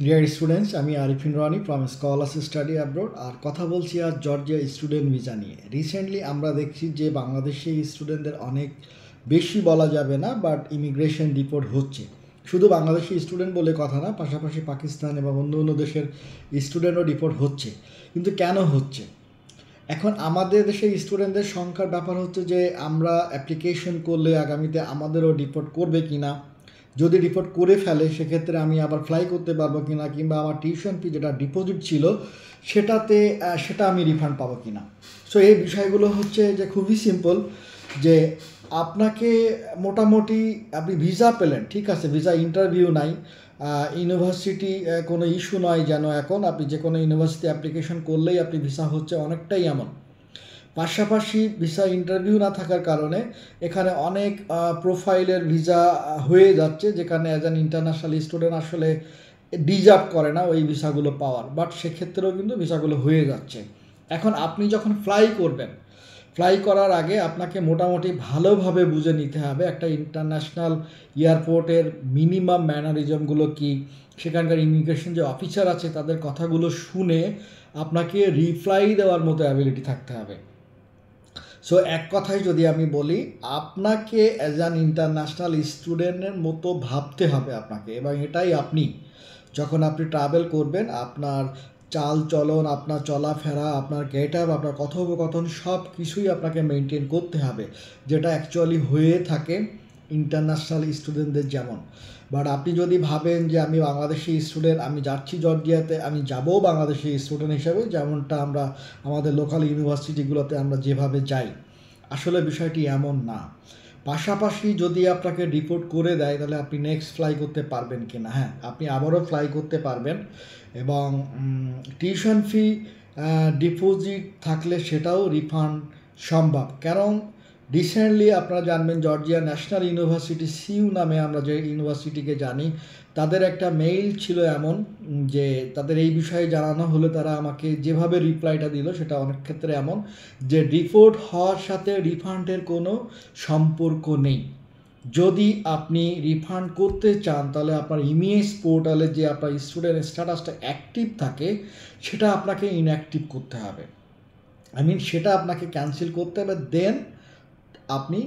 Dear students, আমি আরিফিন রানি from scholars study abroad. আর কথা বলছি আজ জর্জিয়া স্টুডেন্ট ভিসা নিয়ে। রিসেন্টলি আমরা দেখছি যে বাংলাদেশি স্টুডেন্টদের অনেক বেশি বলা যাবে না, বাট ইমিগ্রেশন ডিপোর্ট হচ্ছে। শুধু বাংলাদেশি স্টুডেন্ট বলে কথা না, পাশাপাশি পাকিস্তান এবং অন্য অন্য দেশের স্টুডেন্টও ডিপোর্ট হচ্ছে। কিন্তু কেন হচ্ছে? এখন আমাদের দেশের স্টুডেন্টদের সংখ্যার ব্যাপার হচ্ছে যে আমরা অ্যাপ্লিকেশন করলে আগামীতে আমাদেরও ডিপোর্ট করবে কি না, যদি রিপোর্ট করে ফেলে সেক্ষেত্রে আমি আবার ফ্লাই করতে পারবো কি না, কিংবা আমার টিউশন ফি যেটা ডিপোজিট ছিল সেটা আমি রিফান্ড পাবো কি না। সো এই বিষয়গুলো হচ্ছে যে খুবই সিম্পল, যে আপনাকে মোটামুটি আপনি ভিসা পেলেন, ঠিক আছে, ভিসা ইন্টারভিউ নাই, ইউনিভার্সিটি কোনো ইস্যু নয় যেন এখন আপনি যে কোনো ইউনিভার্সিটি অ্যাপ্লিকেশন করলেই আপনি ভিসা হচ্ছে, অনেকটাই এমন। পাশাপাশি ভিসা ইন্টারভিউ না থাকার কারণে এখানে অনেক প্রোফাইলের ভিসা হয়ে যাচ্ছে, যেখানে অ্যাজ অ্যান ইন্টারন্যাশনাল স্টুডেন্ট আসলে ডিজার্ভ করে না ওই ভিসাগুলো পাওয়ার, বাট সেক্ষেত্রেও কিন্তু ভিসাগুলো হয়ে যাচ্ছে। এখন আপনি যখন ফ্লাই করবেন, ফ্লাই করার আগে আপনাকে মোটামুটি ভালোভাবে বুঝে নিতে হবে একটা ইন্টারন্যাশনাল এয়ারপোর্টের মিনিমাম ম্যানারিজমগুলো কী, সেখানকার ইমিগ্রেশন যে অফিসার আছে তাদের কথাগুলো শুনে আপনাকে রিপ্লাই দেওয়ার মতো অ্যাবিলিটি থাকতে হবে। সো এক কথায় যদি আমি বলি, আপনাকে অ্যাজ অ্যান ইন্টারন্যাশনাল স্টুডেন্টের মতো ভাবতে হবে আপনাকে, এবং এটাই আপনি যখন আপনি ট্রাভেল করবেন আপনার চাল চলন, আপনার চলাফেরা, আপনার গেট আপ, আপনার কথোপকথন সব কিছুই আপনাকে মেনটেন করতে হবে, যেটা অ্যাকচুয়ালি হয়ে থাকে ইন্টারন্যাশনাল স্টুডেন্টদের যেমন। বাট আপনি যদি ভাবেন যে আমি বাংলাদেশি স্টুডেন্ট, আমি যাচ্ছি জর্জিয়াতে, আমি যাবো বাংলাদেশি স্টুডেন্ট হিসাবে, যেমনটা আমরা আমাদের লোকাল ইউনিভার্সিটিগুলোতে আমরা যেভাবে যাই, আসলে বিষয়টি এমন না। পাশাপাশি যদি আপনাকে রিপোর্ট করে দেয় তাহলে আপনি নেক্সট ফ্লাই করতে পারবেন কি না? হ্যাঁ, আপনি আবারও ফ্লাই করতে পারবেন, এবং টিউশন ফি ডিপোজিট থাকলে সেটাও রিফান্ড সম্ভব। কারণ রিসেন্টলি আপনারা জানবেন জর্জিয়া ন্যাশনাল ইউনিভার্সিটি সিইউ নামে আমরা যে ইউনিভার্সিটিকে জানি, তাদের একটা মেইল ছিল এমন যে তাদের এই বিষয়ে জানানো হলে তারা আমাকে যেভাবে রিপ্লাইটা দিল সেটা অনেক ক্ষেত্রে এমন যে রিপোর্ট হওয়ার সাথে রিফান্ডের কোনো সম্পর্ক নেই। যদি আপনি রিফান্ড করতে চান তাহলে আপনার ইমিএস পোর্টালে যে আপনার স্টুডেন্ট স্ট্যাটাসটা অ্যাক্টিভ থাকে সেটা আপনাকে ইনঅ্যাক্টিভ করতে হবে। সেটা আপনাকে ক্যান্সেল করতে হবে, দেন আপনি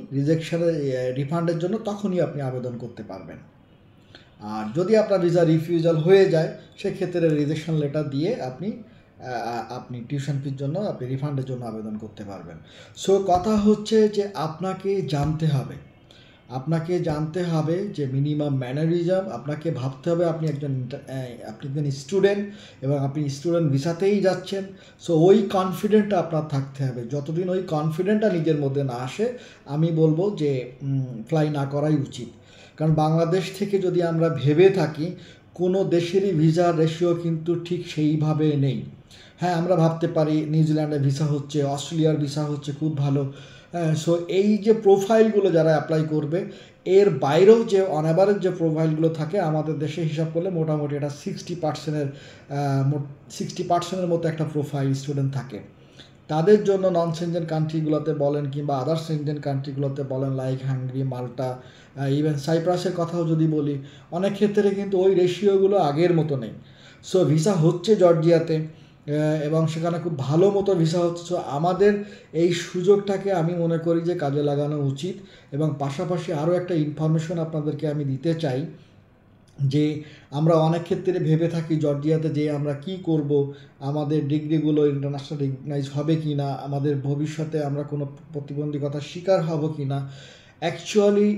রিফান্ডের জন্য তখনই আপনি আবেদন করতে পারবেন। আর যদি আপনার ভিসা রিফিউজাল হয়ে যায় সেক্ষেত্রে রিজেকশন লেটার দিয়ে আপনি টিউশন ফির জন্য আপনি রিফান্ডের জন্য আবেদন করতে পারবেন। সো কথা হচ্ছে যে আপনাকে জানতে হবে যে মিনিমাম ম্যানারিজম, আপনাকে ভাবতে হবে আপনি একজন স্টুডেন্ট এবং আপনি স্টুডেন্ট ভিসাতেই যাচ্ছেন। সো ওই কনফিডেন্টটা আপনার থাকতে হবে। যতদিন ওই কনফিডেন্টটা নিজের মধ্যে না আসে আমি বলবো যে ফ্লাই না করাই উচিত। কারণ বাংলাদেশ থেকে যদি আমরা ভেবে থাকি কোনো দেশেরই ভিসার রেশিও কিন্তু ঠিক সেইভাবে নেই। হ্যাঁ, আমরা ভাবতে পারি নিউজিল্যান্ডের ভিসা হচ্ছে, অস্ট্রেলিয়ার ভিসা হচ্ছে, খুব ভালো। সো এই যে প্রোফাইলগুলো যারা অ্যাপ্লাই করবে এর বাইরেও যে অন অ্যাভারেজ যে প্রোফাইলগুলো থাকে আমাদের দেশে হিসাব করলে মোটামুটি এটা 60% মতো একটা প্রোফাইল স্টুডেন্ট থাকে। তাদের জন্য নন সেনজেন কান্ট্রিগুলোতে বলেন কিংবা আদার সেনজেন কান্ট্রিগুলোতে বলেন, লাইক হাঙ্গেরি, মাল্টা, ইভেন সাইপ্রাসের কথাও যদি বলি, অনেক ক্ষেত্রে কিন্তু ওই রেশিওগুলো আগের মতো নেই। সো ভিসা হচ্ছে জর্জিয়াতে এবং সেখানে খুব ভালো মতো ভিসা হচ্ছে। সো আমাদের এই সুযোগটাকে আমি মনে করি যে কাজে লাগানো উচিত। এবং পাশাপাশি আরও একটা ইনফরমেশন আপনাদেরকে আমি দিতে চাই যে আমরা অনেক ক্ষেত্রে ভেবে থাকি জর্জিয়াতে যে আমরা কি করব, আমাদের ডিগ্রিগুলো ইন্টারন্যাশনাল রিকগনাইজ হবে কি না, আমাদের ভবিষ্যতে আমরা কোনো প্রতিবন্ধকতার শিকার হব কি না। অ্যাকচুয়ালি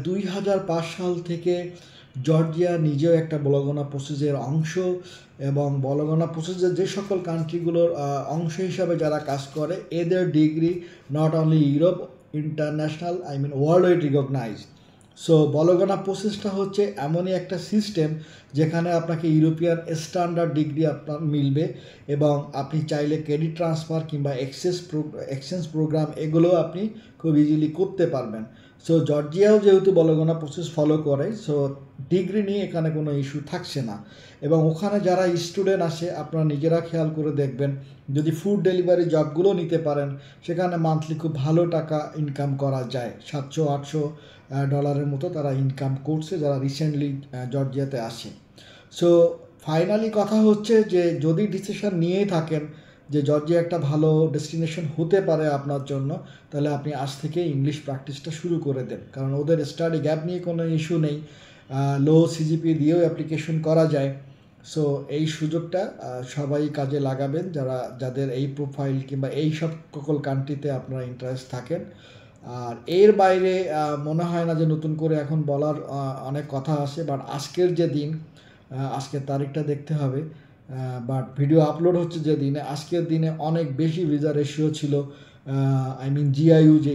2005 সাল থেকে জর্জিয়া নিজেও একটা বলগনা প্রসেসের অংশ, এবং বলগনা প্রসেসের যে সকল কান্ট্রিগুলোর অংশ হিসাবে যারা কাজ করে এদের degree not only Europe, international world wide recognised. So Bologna প্রসেসটা হচ্ছে এমনই একটা সিস্টেম যেখানে আপনাকে ইউরোপিয়ান স্ট্যান্ডার্ড ডিগ্রি আপনার মিলবে, এবং আপনি চাইলে ক্রেডিট ট্রান্সফার কিংবা এক্সচেঞ্জ প্রোগ্রাম এগুলো আপনি খুব ইজিলি করতে পারবেন। সো জর্জিয়াও যেহেতু বলগনা প্রসেস ফলো করে, সো ডিগ্রি নিয়ে এখানে কোনো ইস্যু থাকছে না। এবং ওখানে যারা স্টুডেন্ট আসে আপনারা নিজেরা খেয়াল করে দেখবেন, যদি ফুড ডেলিভারি জবগুলো নিতে পারেন সেখানে মান্থলি খুব ভালো টাকা ইনকাম করা যায়। $700-800 মতো তারা ইনকাম করছে যারা রিসেন্টলি জর্জিয়াতে আসে। সো ফাইনালি কথা হচ্ছে যে যদি ডিসিশন নিয়েই থাকেন যে জর্জিয়া একটা ভালো ডেস্টিনেশন হতে পারে আপনার জন্য, তাহলে আপনি আজ থেকে ইংলিশ প্র্যাকটিসটা শুরু করে দেন, কারণ ওদের স্টাডি গ্যাপ নিয়ে কোনো ইস্যু নেই, লো সিজিপি দিয়েও অ্যাপ্লিকেশন করা যায়। সো এই সুযোগটা সবাই কাজে লাগাবেন, যাদের এই প্রোফাইল কিংবা এই সব সকল কান্ট্রিতে আপনারা ইন্টারেস্ট থাকেন। আর এর বাইরে মনে হয় না যে নতুন করে এখন বলার অনেক কথা আছে, বাট আজকের যে দিন, আজকের তারিখটা দেখতে হবে, বাট ভিডিও আপলোড হচ্ছে যে দিনে, আজকের দিনে অনেক বেশি ভিসা রেশিও ছিল। আই মিন জিআইইউ যে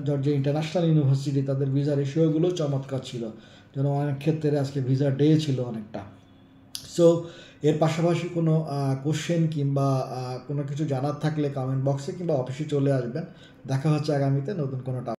জর্জিয়া ইন্টারন্যাশনাল ইউনিভার্সিটি, তাদের ভিসা রেশিওগুলো চমৎকার ছিল, যেন অনেক ক্ষেত্রে আজকে ভিসা ডে ছিল অনেকটা। সো এর পাশাপাশি কোনো কোশ্চেন কিংবা কোনো কিছু জানার থাকলে কমেন্ট বক্সে কিংবা অফিসে চলে আসবেন। দেখা হচ্ছে আগামীতে নতুন কোনো